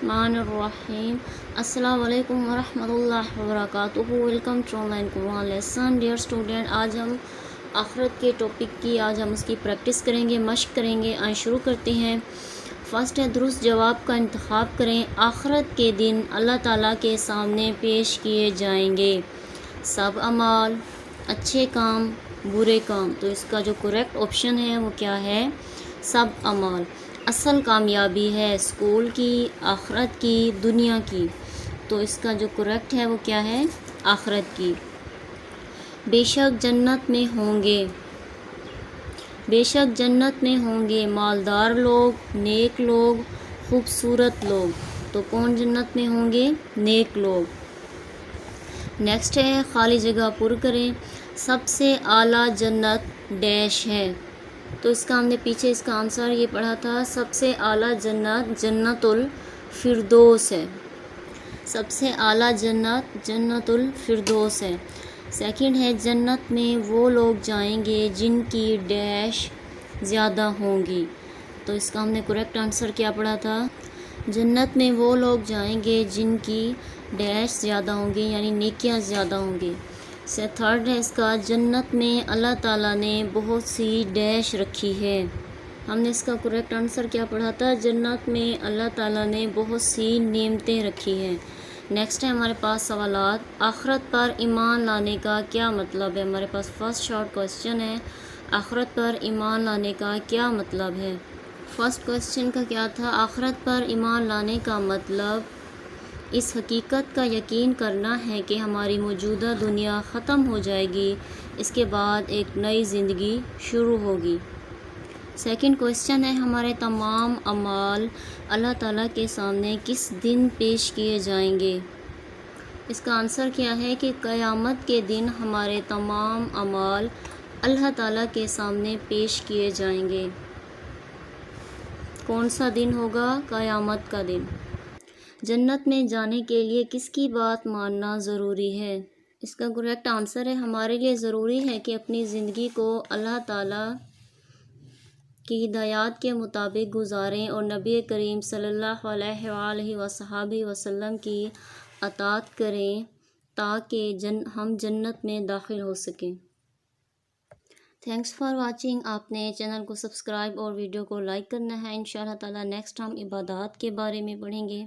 Bismillahirrahmanirrahim. Assalamu alaikum wa rahmatullahi wa barakatuhu. Welcome to online Quran lesson. Dear student, آج ہم آخرت کے topic کی اس کی پریکٹس کریں گے، مشق کریں گے. آج شروع کرتے ہیں. فرسٹ ہے درست جواب کا انتخاب کریں. آخرت کے دن اللہ تعالیٰ کے سامنے پیش کیے جائیں گے سب اعمال، اچھے کام، برے کام. تو اس کا جو کریکٹ آپشن ہے وہ کیا ہے؟ سب اعمال. اصل کامیابی ہے اسکول کی، آخرت کی، دنیا کی. تو اس کا جو کریکٹ ہے وہ کیا ہے؟ آخرت کی. بے شک جنت میں ہوں گے، بے شک جنت میں ہوں گے مالدار لوگ، نیک لوگ، خوبصورت لوگ. تو کون جنت میں ہوں گے؟ نیک لوگ. نیکسٹ ہے خالی جگہ پر کریں. سب سے اعلیٰ جنت ڈیش ہے. تو اس کا ہم نے پیچھے اس کا آنسر یہ پڑھا تھا، سب سے اعلیٰ جنت جنت الفردوس ہے. سب سے اعلیٰ جنت جنت الفردوس ہے. سیکنڈ ہے جنت میں وہ لوگ جائیں گے جن کی ڈیش زیادہ ہوں گی. تو اس کا ہم نے کریکٹ آنسر کیا پڑھا تھا؟ جنت میں وہ لوگ جائیں گے جن کی ڈیش زیادہ ہوں گی، یعنی نیکیاں زیادہ ہوں گی. تھرڈ ہے اس کا جنت میں اللہ تعالیٰ نے بہت سی ڈیش رکھی ہے. ہم نے اس کا کریکٹ آنسر کیا پڑھا تھا؟ جنت میں اللہ تعالیٰ نے بہت سی نعمتیں رکھی ہیں. نیکسٹ ہے ہمارے پاس سوالات. آخرت پر ایمان لانے کا کیا مطلب ہے؟ ہمارے پاس فرسٹ شارٹ کوسچن ہے، آخرت پر ایمان لانے کا کیا مطلب ہے؟ فرسٹ کوسچن کا کیا تھا؟ آخرت پر ایمان لانے کا مطلب اس حقیقت کا یقین کرنا ہے کہ ہماری موجودہ دنیا ختم ہو جائے گی، اس کے بعد ایک نئی زندگی شروع ہوگی. سیکنڈ کوسچن ہے ہمارے تمام اعمال اللہ تعالیٰ کے سامنے کس دن پیش کیے جائیں گے؟ اس کا آنسر کیا ہے کہ قیامت کے دن ہمارے تمام اعمال اللہ تعالیٰ کے سامنے پیش کیے جائیں گے. کون سا دن ہوگا؟ قیامت کا دن. جنت میں جانے کے لیے کس کی بات ماننا ضروری ہے؟ اس کا کریکٹ آنسر ہے ہمارے لیے ضروری ہے کہ اپنی زندگی کو اللہ تعالیٰ کی ہدایات کے مطابق گزاریں اور نبی کریم صلی اللہ علیہ وآلہ وصحبہ وسلم کی اطاعت کریں تاکہ ہم جنت میں داخل ہو سکیں. Thanks for watching. آپ نے چینل کو سبسکرائب اور ویڈیو کو لائک کرنا ہے. انشاءاللہ تعالیٰ نیکسٹ ہم عبادات کے بارے میں پڑھیں گے.